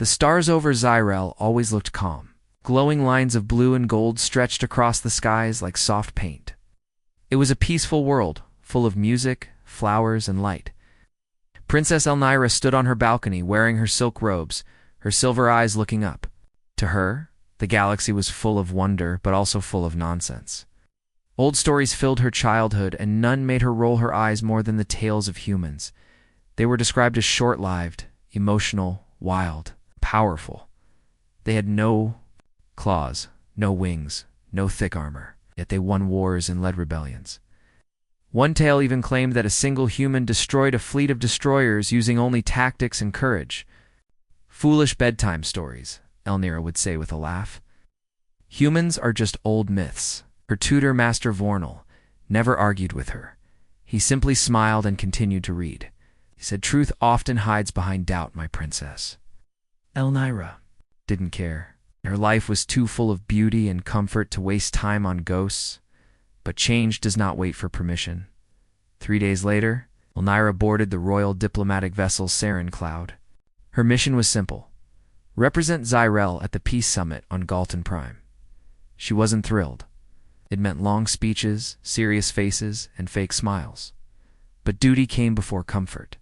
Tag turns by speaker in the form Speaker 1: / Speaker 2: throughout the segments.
Speaker 1: The stars over Zyrel always looked calm. Glowing lines of blue and gold stretched across the skies like soft paint. It was a peaceful world, full of music, flowers, and light. Princess Elnira stood on her balcony wearing her silk robes, her silver eyes looking up. To her, the galaxy was full of wonder, but also full of nonsense. Old stories filled her childhood, and none made her roll her eyes more than the tales of humans. They were described as short-lived, emotional, wild, powerful. They had no claws, no wings, no thick armor, yet they won wars and led rebellions. One tale even claimed that a single human destroyed a fleet of destroyers using only tactics and courage. Foolish bedtime stories, Elnira would say with a laugh. Humans are just old myths. Her tutor, Master Vornal, never argued with her. He simply smiled and continued to read. He said, "Truth often hides behind doubt, my princess." Elnira didn't care. Her life was too full of beauty and comfort to waste time on ghosts. But change does not wait for permission. 3 days later, Elnira boarded the royal diplomatic vessel Saren Cloud. Her mission was simple: represent Zyrel at the Peace Summit on Galton Prime. She wasn't thrilled. It meant long speeches, serious faces, and fake smiles. But duty came before comfort.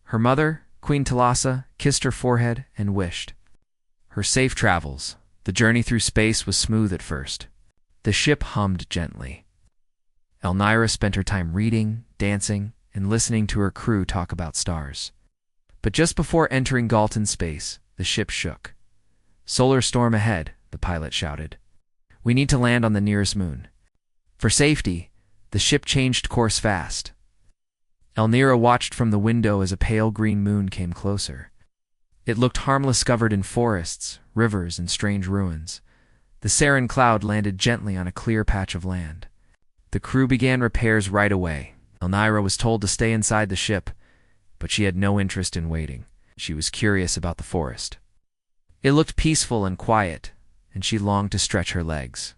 Speaker 1: Her mother, Queen Talassa, kissed her forehead and wished. Her safe travels. The journey through space was smooth at first. The ship hummed gently. Elnira spent her time reading, dancing, and listening to her crew talk about stars. But just before entering Galton space, the ship shook. "Solar storm ahead," the pilot shouted. "We need to land on the nearest moon." For safety, the ship changed course fast. Elnira watched from the window as a pale green moon came closer. It looked harmless, covered in forests, rivers, and strange ruins. The Saren Cloud landed gently on a clear patch of land. The crew began repairs right away. Elnira was told to stay inside the ship, but she had no interest in waiting. She was curious about the forest. It looked peaceful and quiet, and she longed to stretch her legs.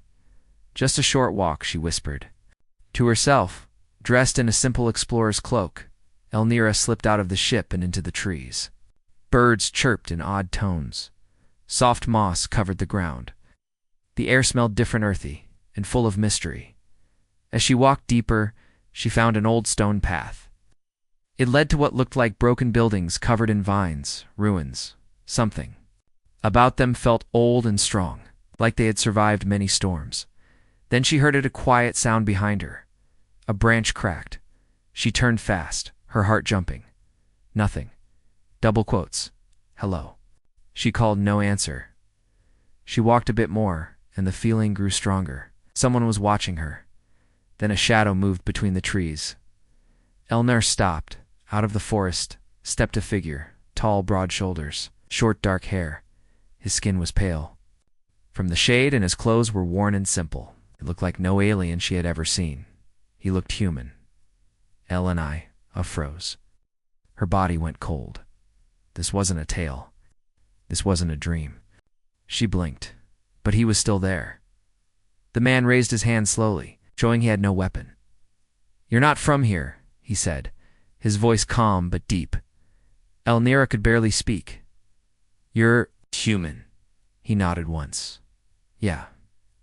Speaker 1: "Just a short walk," she whispered. To herself, dressed in a simple explorer's cloak, Elnira slipped out of the ship and into the trees. Birds chirped in odd tones. Soft moss covered the ground. The air smelled different, earthy, and full of mystery. As she walked deeper, she found an old stone path. It led to what looked like broken buildings covered in vines, ruins, something about them felt old and strong, like they had survived many storms. Then she heard a quiet sound behind her. A branch cracked. She turned fast, her heart jumping. Nothing. Double quotes. "Hello." She called, no answer. She walked a bit more, and the feeling grew stronger. Someone was watching her. Then a shadow moved between the trees. Elnir stopped. Out of the forest stepped a figure, tall, broad shoulders, short dark hair. His skin was pale from the shade, and his clothes were worn and simple. It looked like no alien she had ever seen. He looked human. Elle and I froze. Her body went cold. This wasn't a tale. This wasn't a dream. She blinked, but he was still there. The man raised his hand slowly, showing he had no weapon. "You're not from here," he said, his voice calm but deep. Elnira could barely speak. "You're human." He nodded once. "Yeah,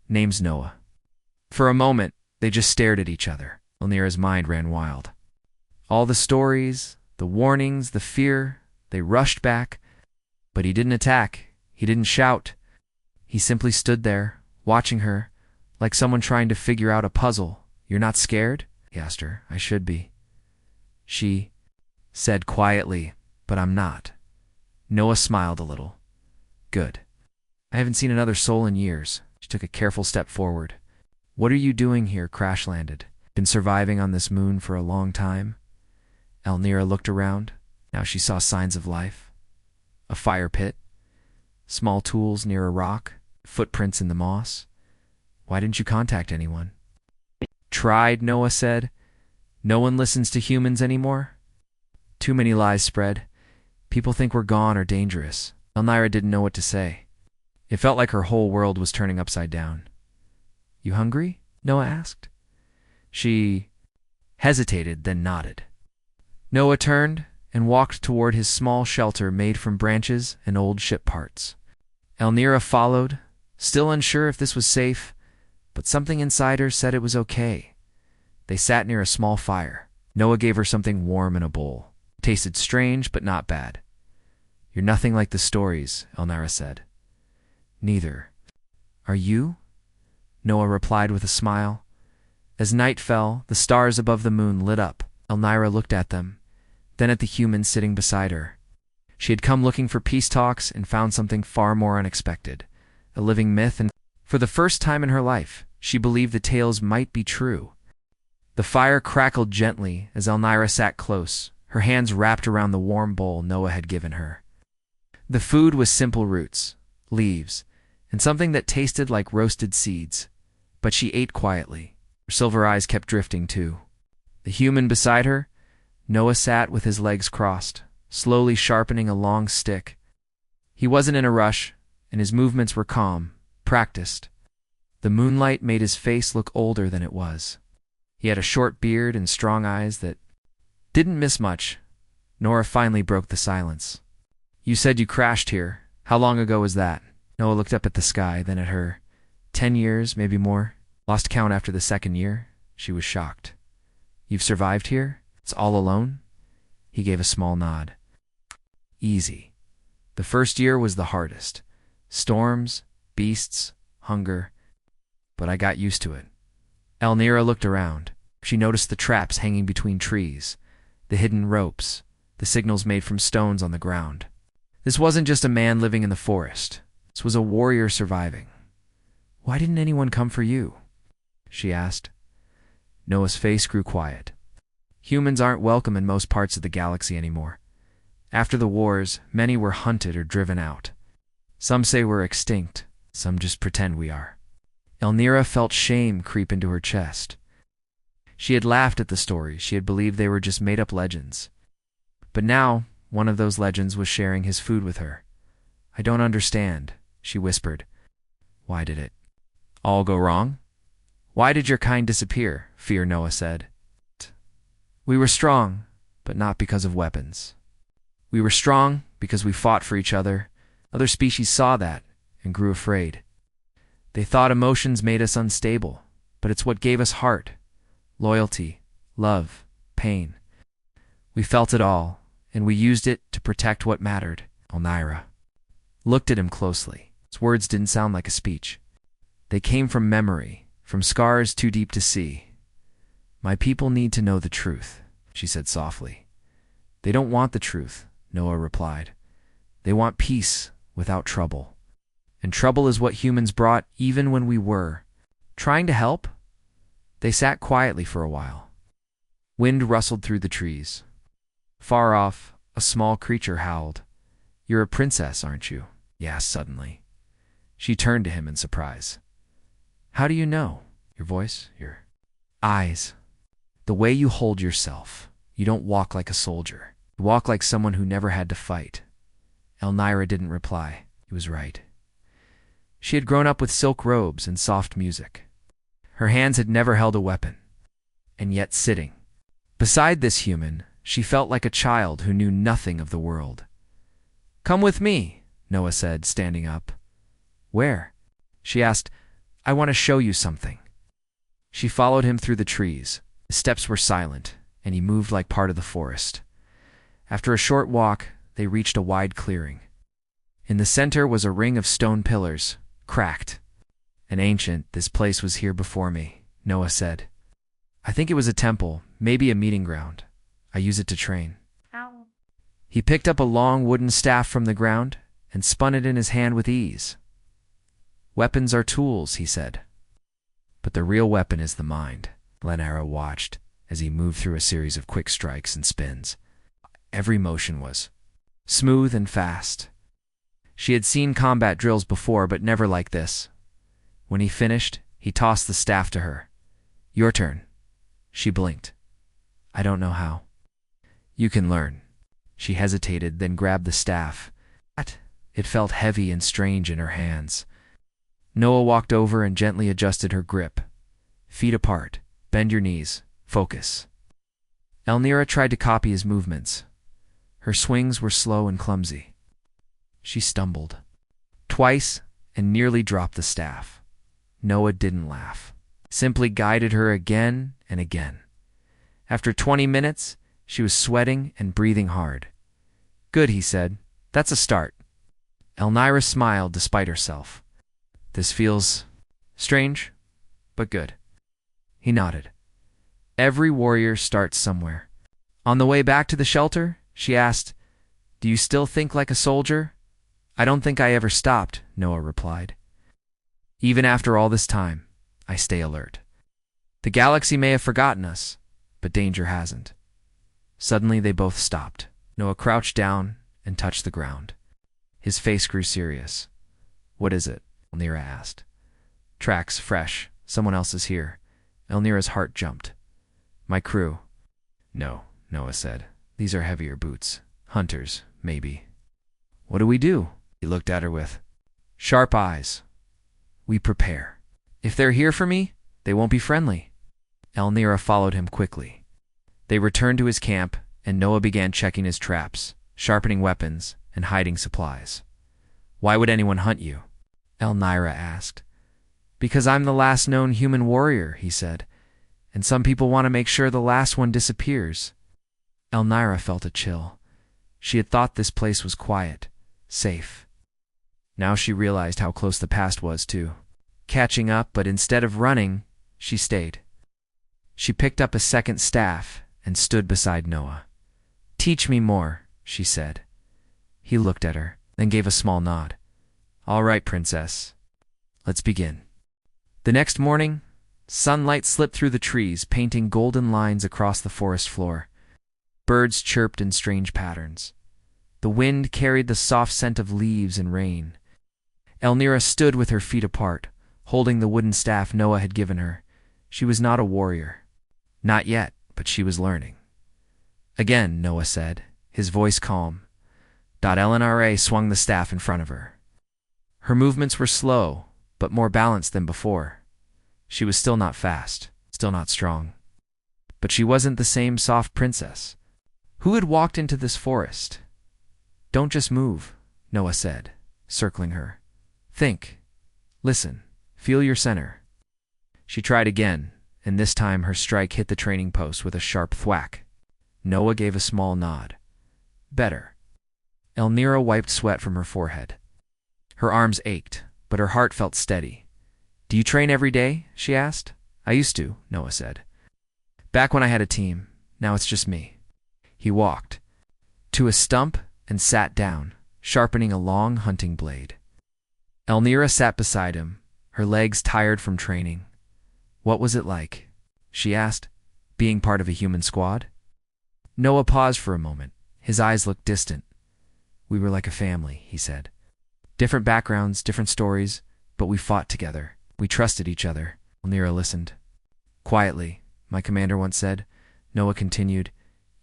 Speaker 1: name's Noah." For a moment, they just stared at each other. Elnira's mind ran wild. All the stories, the warnings, the fear, they rushed back. But he didn't attack. He didn't shout. He simply stood there, watching her, like someone trying to figure out a puzzle. "You're not scared?" he asked her. "I should be." She said quietly, "But I'm not." Noah smiled a little. "Good. I haven't seen another soul in years." She took a careful step forward. "What are you doing here?" Crash landed. "Been surviving on this moon for a long time?" Elnira looked around. Now she saw signs of life. A fire pit, small tools near a rock, footprints in the moss. "Why didn't you contact anyone?" "Tried," Noah said. "No one listens to humans anymore. Too many lies spread. People think we're gone or dangerous." Elnira didn't know what to say. It felt like her whole world was turning upside down. "You hungry?" Noah asked. She hesitated, then nodded. Noah turned and walked toward his small shelter made from branches and old ship parts. Elnira followed, still unsure if this was safe, but something inside her said it was okay. They sat near a small fire. Noah gave her something warm in a bowl. It tasted strange, but not bad. "You're nothing like the stories," Elnira said. "Neither. Are you?" Noah replied with a smile. As night fell, the stars above the moon lit up. Elnira looked at them, then at the human sitting beside her. She had come looking for peace talks and found something far more unexpected, a living myth, and for the first time in her life, she believed the tales might be true. The fire crackled gently as Elnira sat close, her hands wrapped around the warm bowl Noah had given her. The food was simple roots, leaves, and something that tasted like roasted seeds, but she ate quietly. Her silver eyes kept drifting too. The human beside her, Noah sat with his legs crossed, slowly sharpening a long stick. He wasn't in a rush, and his movements were calm, practiced. The moonlight made his face look older than it was. He had a short beard and strong eyes that didn't miss much. Nora finally broke the silence. "You said you crashed here. How long ago was that?" Noah looked up at the sky, then at her. 10 years, maybe more. Lost count after the second year. She was shocked. "You've survived here? It's all alone?" He gave a small nod. "Easy. The first year was the hardest. Storms, beasts, hunger. But I got used to it." Elnira looked around. She noticed the traps hanging between trees, the hidden ropes, the signals made from stones on the ground. This wasn't just a man living in the forest. This was a warrior surviving. "Why didn't anyone come for you?" she asked. Noah's face grew quiet. "Humans aren't welcome in most parts of the galaxy anymore. After the wars, many were hunted or driven out. Some say we're extinct, some just pretend we are." Elnira felt shame creep into her chest. She had laughed at the stories. She had believed they were just made-up legends. But now, one of those legends was sharing his food with her. "I don't understand," she whispered. "Why did it all go wrong? Why did your kind disappear?" Fear Noah said. "We were strong, but not because of weapons. We were strong because we fought for each other. Other species saw that and grew afraid. They thought emotions made us unstable, but it's what gave us heart, loyalty, love, pain. We felt it all, and we used it to protect what mattered." Elnira looked at him closely. His words didn't sound like a speech. They came from memory, from scars too deep to see. "My people need to know the truth," she said softly. "They don't want the truth," Noah replied. "They want peace without trouble. And trouble is what humans brought even when we were trying to help." They sat quietly for a while. Wind rustled through the trees. Far off, a small creature howled. "You're a princess, aren't you?" he asked suddenly. She turned to him in surprise. "How do you know?" "Your voice, your eyes, the way you hold yourself. You don't walk like a soldier. You walk like someone who never had to fight." Elnira didn't reply. He was right. She had grown up with silk robes and soft music. Her hands had never held a weapon. And yet sitting beside this human, she felt like a child who knew nothing of the world. "Come with me," Noah said, standing up. "Where?" she asked. "I want to show you something." She followed him through the trees. The steps were silent, and he moved like part of the forest. After a short walk, they reached a wide clearing. In the center was a ring of stone pillars, cracked. "An ancient, this place was here before me," Noah said. "I think it was a temple, maybe a meeting ground. I use it to train."
Speaker 2: Ow.
Speaker 1: He picked up a long wooden staff from the ground and spun it in his hand with ease. "Weapons are tools," he said. "But the real weapon is the mind." Elnira watched as he moved through a series of quick strikes and spins. Every motion was smooth and fast. She had seen combat drills before, but never like this. When he finished, he tossed the staff to her. "Your turn." She blinked. "I don't know how." "You can learn." She hesitated, then grabbed the staff. It felt heavy and strange in her hands. Noah walked over and gently adjusted her grip. "Feet apart. Bend your knees. Focus." Elnira tried to copy his movements. Her swings were slow and clumsy. She stumbled twice and nearly dropped the staff. Noah didn't laugh, simply guided her again and again. After 20 minutes, she was sweating and breathing hard. "Good," he said. "That's a start." Elnira smiled despite herself. "This feels strange, but good." He nodded. Every warrior starts somewhere. On the way back to the shelter, she asked, "Do you still think like a soldier?" "I don't think I ever stopped," Noah replied. "Even after all this time, I stay alert. The galaxy may have forgotten us, but danger hasn't." Suddenly they both stopped. Noah crouched down and touched the ground. His face grew serious. "What is it?" Elnira asked. "Tracks, fresh. Someone else is here." Elnira's heart jumped. "My crew." "No," Noah said. "These are heavier boots. Hunters, maybe." "What do we do?" He looked at her with sharp eyes. "We prepare. If they're here for me, they won't be friendly." Elnira followed him quickly. They returned to his camp, and Noah began checking his traps, sharpening weapons, and hiding supplies. "Why would anyone hunt you?" Elnira asked. "Because I'm the last known human warrior," he said, "and some people want to make sure the last one disappears." Elnira felt a chill. She had thought this place was quiet, safe. Now she realized how close the past was to catching up, but instead of running, she stayed. She picked up a second staff and stood beside Noah. "Teach me more," she said. He looked at her, then gave a small nod. "All right, princess. Let's begin." The next morning, sunlight slipped through the trees, painting golden lines across the forest floor. Birds chirped in strange patterns. The wind carried the soft scent of leaves and rain. Elnira stood with her feet apart, holding the wooden staff Noah had given her. She was not a warrior. Not yet, but she was learning. "Again," Noah said, his voice calm. Elnira swung the staff in front of her. Her movements were slow, but more balanced than before. She was still not fast, still not strong. But she wasn't the same soft princess. Who had walked into this forest? "Don't just move," Noah said, circling her. "Think. Listen. Feel your center." She tried again, and this time her strike hit the training post with a sharp thwack. Noah gave a small nod. "Better." Elnira wiped sweat from her forehead. Her arms ached, but her heart felt steady. "Do you train every day?" she asked. "I used to," Noah said. "Back when I had a team. Now it's just me." He walked to a stump and sat down, sharpening a long hunting blade. Elnira sat beside him, her legs tired from training. "What was it like?" she asked, "being part of a human squad?" Noah paused for a moment. His eyes looked distant. "We were like a family," he said. "Different backgrounds, different stories, but we fought together. We trusted each other." Elnira listened. "Quietly," my commander once said. Noah continued,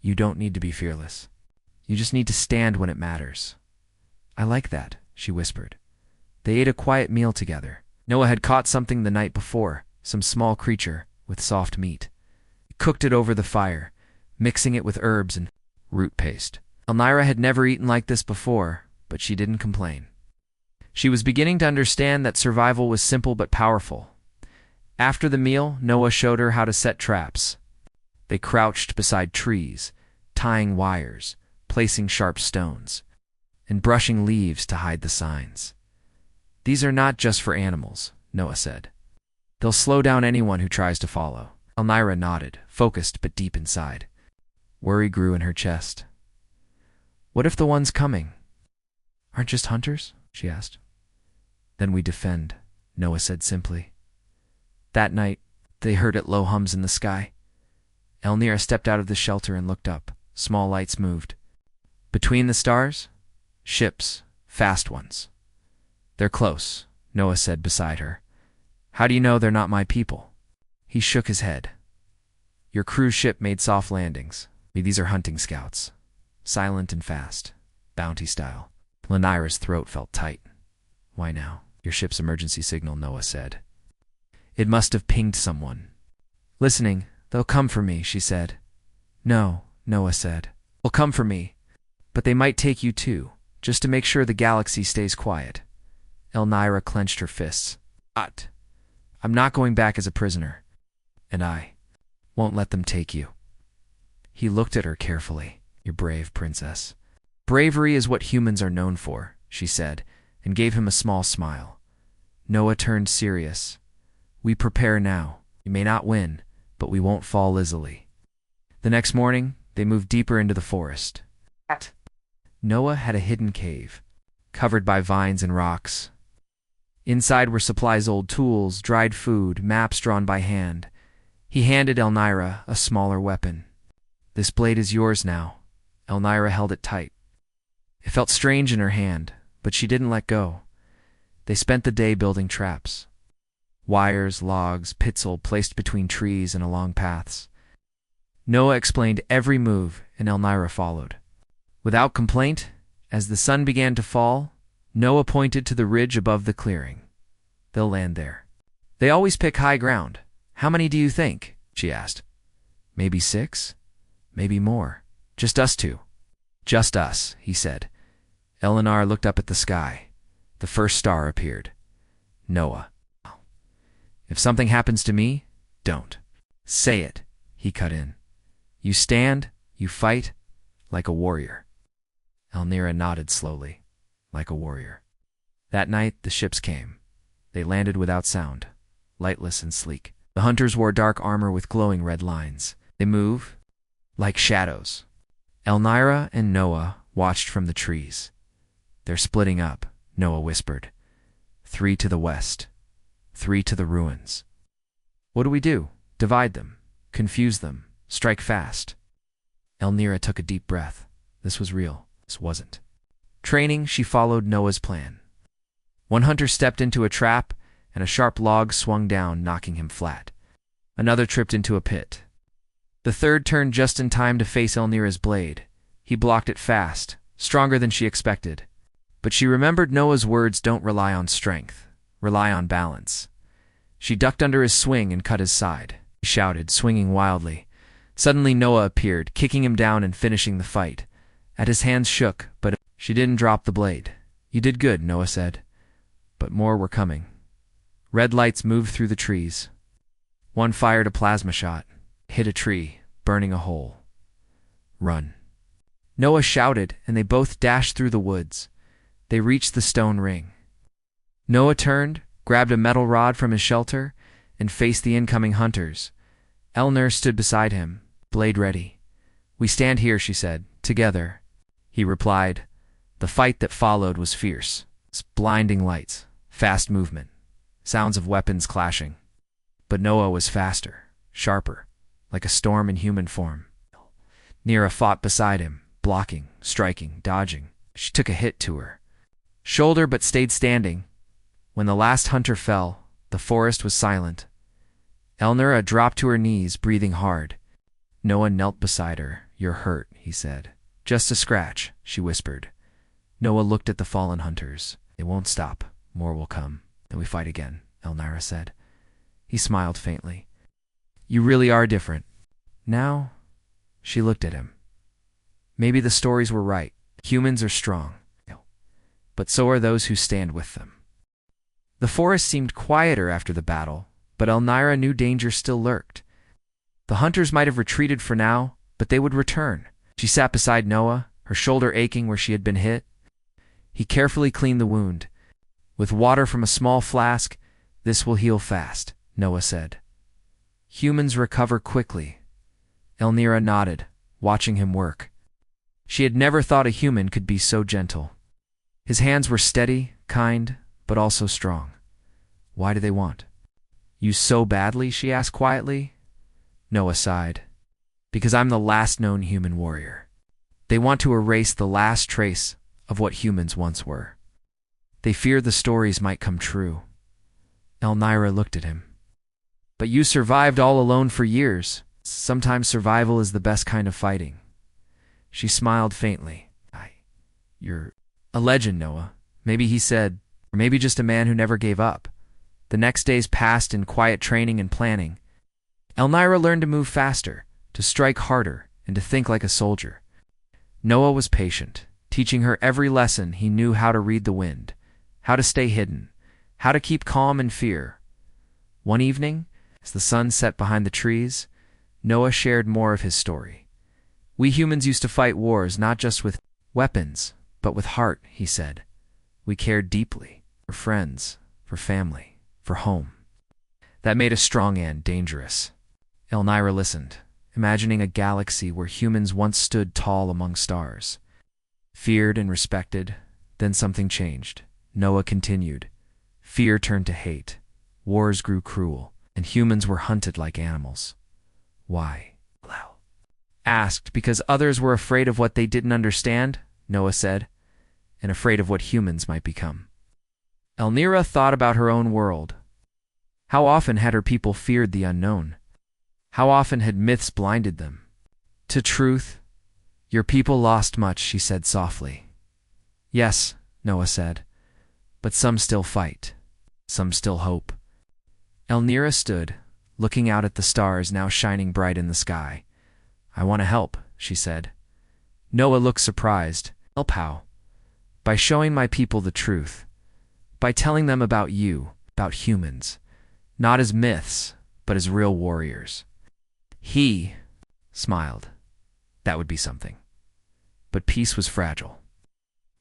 Speaker 1: "You don't need to be fearless. You just need to stand when it matters." "I like that," she whispered. They ate a quiet meal together. Noah had caught something the night before, some small creature with soft meat. He cooked it over the fire, mixing it with herbs and root paste. Elnira had never eaten like this before, but she didn't complain. She was beginning to understand that survival was simple but powerful. After the meal, Noah showed her how to set traps. They crouched beside trees, tying wires, placing sharp stones, and brushing leaves to hide the signs. "These are not just for animals," Noah said. "They'll slow down anyone who tries to follow." Elnira nodded, focused but deep inside. Worry grew in her chest. "What if the ones coming aren't just hunters?" she asked. "Then we defend," Noah said simply. That night, they heard it low hums in the sky. Elnira stepped out of the shelter and looked up. Small lights moved. Between the stars, ships, fast ones. "They're close," Noah said beside her. "How do you know they're not my people?" He shook his head. "Your cruise ship made soft landings. These are hunting scouts. Silent and fast, bounty style." Elnira's throat felt tight. "Why now?" "Your ship's emergency signal," Noah said. "It must have pinged someone." "Listening. They'll come for me," she said. "No," Noah said. "They'll come for me. But they might take you too, just to make sure the galaxy stays quiet. Elnira clenched her fists. I'm not going back as a prisoner. And I won't let them take you. He looked at her carefully. You're brave, princess. Bravery is what humans are known for, she said, and gave him a small smile. Noah turned serious. We prepare now. We may not win, but we won't fall easily. The next morning, they moved deeper into the forest. Noah had a hidden cave, covered by vines and rocks. Inside were supplies, old tools, dried food, maps drawn by hand. He handed Elnira a smaller weapon. This blade is yours now. Elnira held it tight. It felt strange in her hand, but she didn't let go. They spent the day building traps. Wires, logs, pitzel placed between trees and along paths. Noah explained every move, and Elnira followed. Without complaint, as the sun began to fall, Noah pointed to the ridge above the clearing. They'll land there. They always pick high ground. How many do you think? She asked. Maybe 6? Maybe more. Just us two. Just us, he said. Eleanor looked up at the sky. The first star appeared. Noah. If something happens to me, don't. Say it, he cut in. You stand, you fight, like a warrior. Elnira nodded slowly, like a warrior. That night, the ships came. They landed without sound, lightless and sleek. The hunters wore dark armor with glowing red lines. They move like shadows. Elnira and Noah watched from the trees. They're splitting up, Noah whispered. 3 to the west, 3 to the ruins. What do we do? Divide them, confuse them, strike fast. Elnira took a deep breath. This was real. This wasn't. Training, she followed Noah's plan. One hunter stepped into a trap, and a sharp log swung down, knocking him flat. Another tripped into a pit. The third turned just in time to face Elnira's blade. He blocked it fast, stronger than she expected. But she remembered Noah's words, don't rely on strength, rely on balance. She ducked under his swing and cut his side. He shouted, swinging wildly. Suddenly Noah appeared, kicking him down and finishing the fight. At his hands shook, but she didn't drop the blade. You did good, Noah said. But more were coming. Red lights moved through the trees. One fired a plasma shot, hit a tree, burning a hole. Run. Noah shouted, and they both dashed through the woods. They reached the stone ring. Noah turned, grabbed a metal rod from his shelter, and faced the incoming hunters. Elnir stood beside him, blade ready. We stand here, she said, together. He replied. The fight that followed was fierce. Blinding lights, fast movement, sounds of weapons clashing. But Noah was faster, sharper, like a storm in human form. Nira fought beside him, blocking, striking, dodging. She took a hit to her shoulder but stayed standing. When the last hunter fell, the forest was silent. Elnira dropped to her knees, breathing hard. Noah knelt beside her. You're hurt, he said. Just a scratch, she whispered. Noah looked at the fallen hunters. They won't stop. More will come. Then we fight again, Elnira said. He smiled faintly. You really are different. Now, she looked at him. Maybe the stories were right. Humans are strong. But so are those who stand with them. The forest seemed quieter after the battle, but Elnira knew danger still lurked. The hunters might have retreated for now, but they would return. She sat beside Noah, her shoulder aching where she had been hit. He carefully cleaned the wound. With water from a small flask, this will heal fast, Noah said. Humans recover quickly. Elnira nodded, watching him work. She had never thought a human could be so gentle. His hands were steady, kind, but also strong. Why do they want? You so badly? She asked quietly. Noah sighed. Because I'm the last known human warrior. They want to erase the last trace of what humans once were. They fear the stories might come true. Elnira looked at him. But you survived all alone for years. Sometimes survival is the best kind of fighting. She smiled faintly. You're a legend, Noah. Maybe he said, or maybe just a man who never gave up. The next days passed in quiet training and planning. Elnira learned to move faster, to strike harder, and to think like a soldier. Noah was patient, teaching her every lesson he knew: how to read the wind, how to stay hidden, how to keep calm in fear. One evening, as the sun set behind the trees, Noah shared more of his story. "We humans used to fight wars not just with weapons, but with heart," he said. "We cared deeply for friends, for family, for home. That made us strong and dangerous." Elnira listened, imagining a galaxy where humans once stood tall among stars, feared and respected. Then something changed. Noah continued. Fear turned to hate. Wars grew cruel, and humans were hunted like animals. Why? Lau asked. "Because others were afraid of what they didn't understand," Noah said, "and afraid of what humans might become." Elnira thought about her own world. How often had her people feared the unknown? How often had myths blinded them to truth? "Your people lost much," she said softly. "Yes," Noah said, "but some still fight. Some still hope." Elnira stood, looking out at the stars now shining bright in the sky. "I want to help," she said. Noah looked surprised. "Help how?" "By showing my people the truth. By telling them about you, about humans. Not as myths, but as real warriors." He smiled. That would be something. But peace was fragile.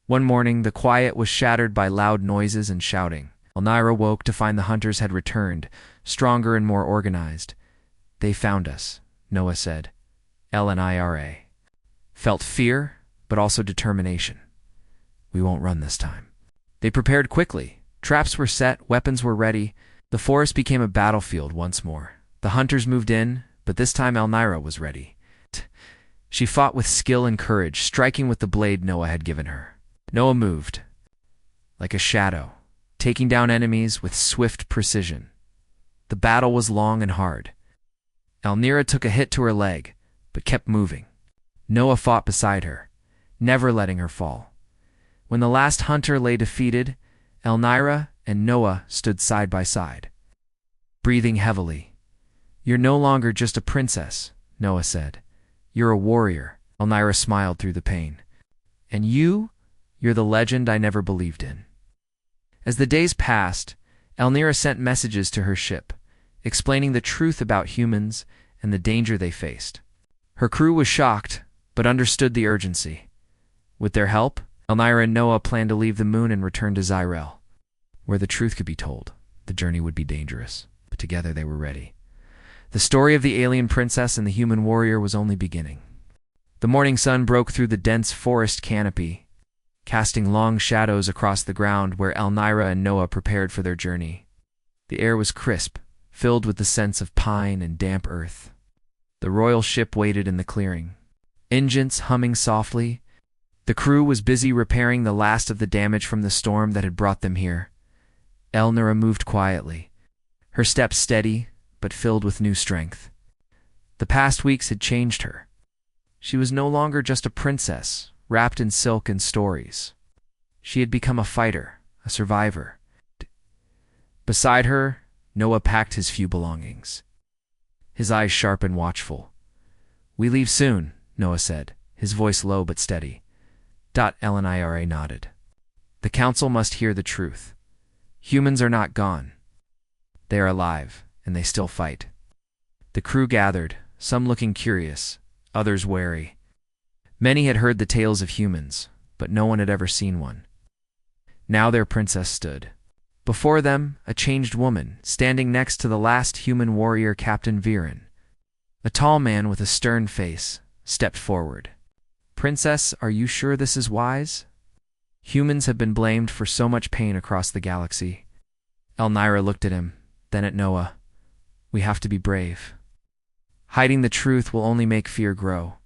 Speaker 1: One morning, the quiet was shattered by loud noises and shouting. Elnira woke to find the hunters had returned, stronger and more organized. "They found us," Noah said. Elnira felt fear, but also determination. "We won't run this time." They prepared quickly. Traps were set, weapons were ready. The forest became a battlefield once more. The hunters moved in, but this time Elnira was ready. She fought with skill and courage, striking with the blade Noah had given her. Noah moved like a shadow, taking down enemies with swift precision. The battle was long and hard. Elnira took a hit to her leg, but kept moving. Noah fought beside her, never letting her fall. When the last hunter lay defeated, Elnira and Noah stood side by side, breathing heavily. "You're no longer just a princess," Noah said. "You're a warrior." Elnira smiled through the pain. "And you're the legend I never believed in." As the days passed, Elnira sent messages to her ship, explaining the truth about humans and the danger they faced. Her crew was shocked, but understood the urgency. With their help, Elnira and Noah planned to leave the moon and return to Zyrel, where the truth could be told. The journey would be dangerous, but together they were ready. The story of the alien princess and the human warrior was only beginning. The morning sun broke through the dense forest canopy, casting long shadows across the ground where Elnira and Noah prepared for their journey. The air was crisp, filled with the scents of pine and damp earth. The royal ship waited in the clearing, engines humming softly. The crew was busy repairing the last of the damage from the storm that had brought them here. Elnira moved quietly, her steps steady, but filled with new strength. The past weeks had changed her. She was no longer just a princess, wrapped in silk and stories. She had become a fighter, a survivor. Beside her, Noah packed his few belongings, his eyes sharp and watchful. "We leave soon," Noah said, his voice low but steady. Elnira nodded. "The council must hear the truth. Humans are not gone. They are alive, and they still fight." The crew gathered, some looking curious, others wary. Many had heard the tales of humans, but no one had ever seen one. Now their princess stood. Before them, a changed woman, standing next to the last human warrior, Captain Viren. A tall man with a stern face stepped forward. "Princess, are you sure this is wise? Humans have been blamed for so much pain across the galaxy." Elnira looked at him, then at Noah. "We have to be brave. Hiding the truth will only make fear grow."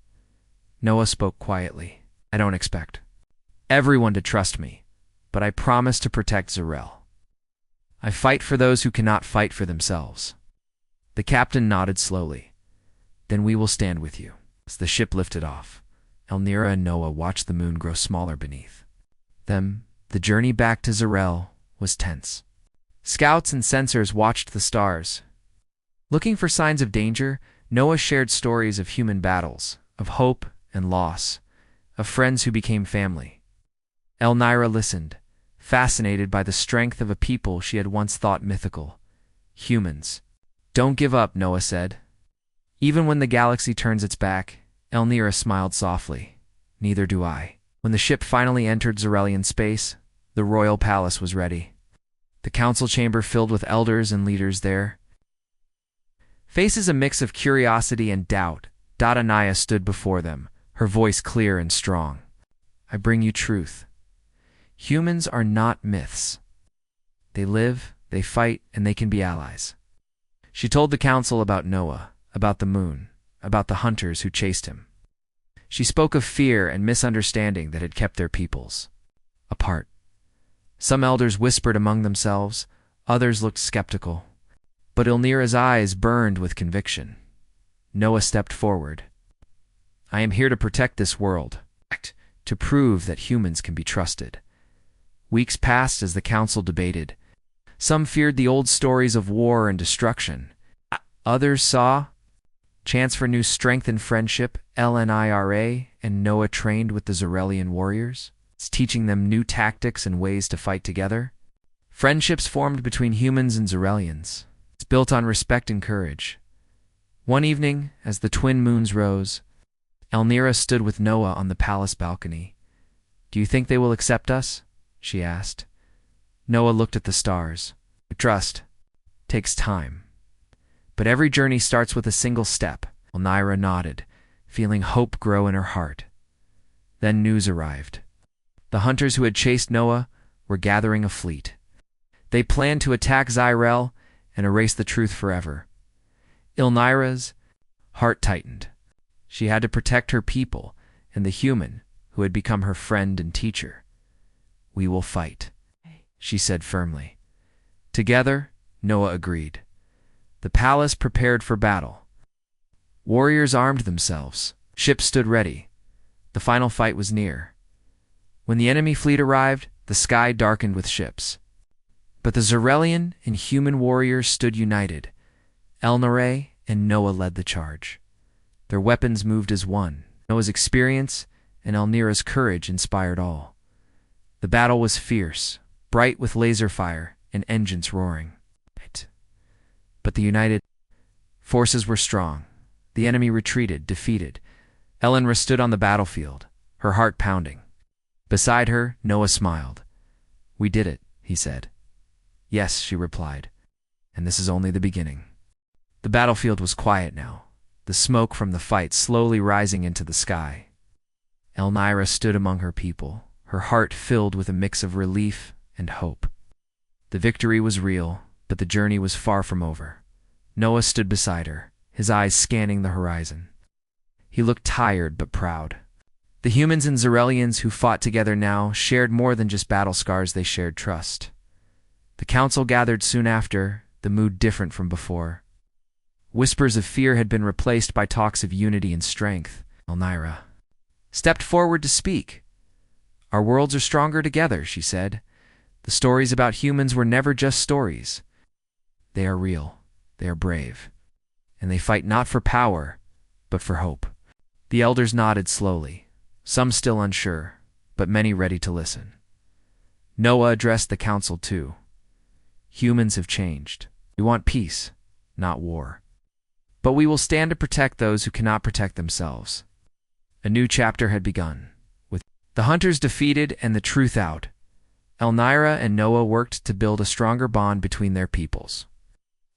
Speaker 1: Noah spoke quietly. "I don't expect everyone to trust me, but I promise to protect Zyrel. I fight for those who cannot fight for themselves." The captain nodded slowly. "Then we will stand with you." As the ship lifted off, Elnira and Noah watched the moon grow smaller beneath them. The journey back to Zyrel was tense. Scouts and sensors watched the stars. Looking for signs of danger, Noah shared stories of human battles, of hope and loss, of friends who became family. Elnira listened, fascinated by the strength of a people she had once thought mythical. Humans. Don't give up, Noah said. Even when the galaxy turns its back, Elnira smiled softly. Neither do I. When the ship finally entered Zarelian space, the royal palace was ready. The council chamber filled with elders and leaders there. Faces a mix of curiosity and doubt, Dadanaya stood before them, her voice clear and strong. I bring you truth. Humans are not myths. They live, they fight, and they can be allies. She told the council about Noah, about the moon, about the hunters who chased him. She spoke of fear and misunderstanding that had kept their peoples apart. Some elders whispered among themselves, others looked skeptical. But Elnira's eyes burned with conviction. Noah stepped forward. I am here to protect this world, to prove that humans can be trusted. Weeks passed as the council debated. Some feared the old stories of war and destruction. Others saw chance for new strength and friendship. Elnira and Noah trained with the Zarelian warriors, teaching them new tactics and ways to fight together. Friendships formed between humans and Zarelians. It's built on respect and courage. One evening, as the twin moons rose, Elnira stood with Noah on the palace balcony. Do you think they will accept us? She asked. Noah looked at the stars. Trust takes time. But every journey starts with a single step. Elnira nodded, feeling hope grow in her heart. Then news arrived. The hunters who had chased Noah were gathering a fleet. They planned to attack Zyrel and erase the truth forever. Elnira's heart tightened. She had to protect her people and the human who had become her friend and teacher. We will fight, she said firmly. Together, Noah agreed. The palace prepared for battle. Warriors armed themselves. Ships stood ready. The final fight was near. When the enemy fleet arrived, the sky darkened with ships. But the Zarelian and human warriors stood united. Elnira and Noah led the charge. Their weapons moved as one. Noah's experience and Elnira's courage inspired all. The battle was fierce, bright with laser fire and engines roaring. But the united forces were strong. The enemy retreated, defeated. Elnira stood on the battlefield, her heart pounding. Beside her, Noah smiled. We did it, he said. Yes, she replied. And this is only the beginning. The battlefield was quiet now, the smoke from the fight slowly rising into the sky. Elnira stood among her people, her heart filled with a mix of relief and hope. The victory was real, but the journey was far from over. Noah stood beside her, his eyes scanning the horizon. He looked tired but proud. The humans and Zarelians who fought together now shared more than just battle scars, they shared trust. The council gathered soon after, the mood different from before. Whispers of fear had been replaced by talks of unity and strength. Elnira stepped forward to speak. Our worlds are stronger together, she said. The stories about humans were never just stories. They are real, they are brave, and they fight not for power, but for hope. The elders nodded slowly, some still unsure, but many ready to listen. Noah addressed the council too. Humans have changed. We want peace, not war. But we will stand to protect those who cannot protect themselves. A new chapter had begun, with the hunters defeated and the truth out. Elnira and Noah worked to build a stronger bond between their peoples.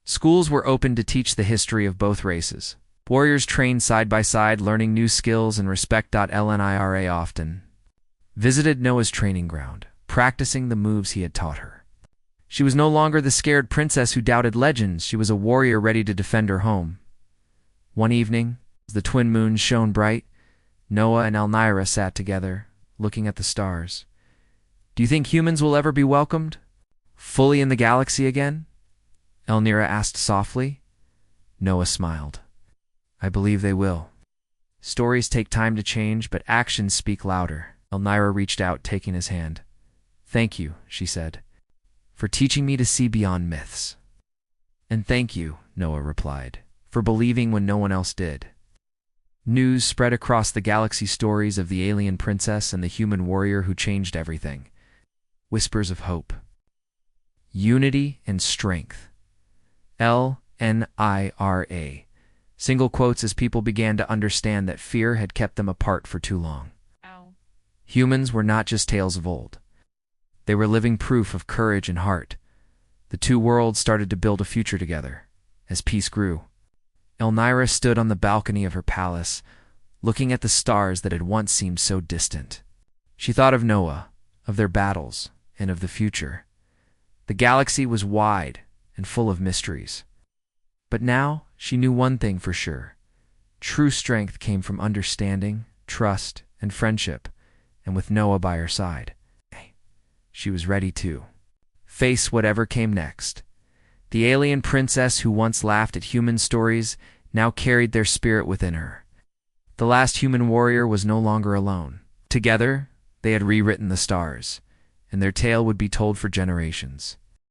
Speaker 1: Schools were opened to teach the history of both races. Warriors trained side by side, learning new skills and respect. Elnira often visited Noah's training ground, practicing the moves he had taught her. She was no longer the scared princess who doubted legends. She was a warrior ready to defend her home. One evening, as the twin moons shone bright, Noah and Elnira sat together, looking at the stars. Do you think humans will ever be welcomed fully in the galaxy again? Elnira asked softly. Noah smiled. I believe they will. Stories take time to change, but actions speak louder. Elnira reached out, taking his hand. Thank you, she said, for teaching me to see beyond myths. And thank you, Noah replied, for believing when no one else did. News spread across the galaxy, stories of the alien princess and the human warrior who changed everything. Whispers of hope. Unity and strength. LNIRA. Single quotes as people began to understand that fear had kept them apart for too long.
Speaker 2: Ow.
Speaker 1: Humans were not just tales of old. They were living proof of courage and heart. The two worlds started to build a future together. As peace grew, Elnira stood on the balcony of her palace, looking at the stars that had once seemed so distant. She thought of Noah, of their battles, and of the future. The galaxy was wide and full of mysteries. But now she knew one thing for sure. True strength came from understanding, trust, and friendship, and with Noah by her side, she was ready to face whatever came next. The alien princess who once laughed at human stories now carried their spirit within her. The last human warrior was no longer alone. Together, they had rewritten the stars, and their tale would be told for generations.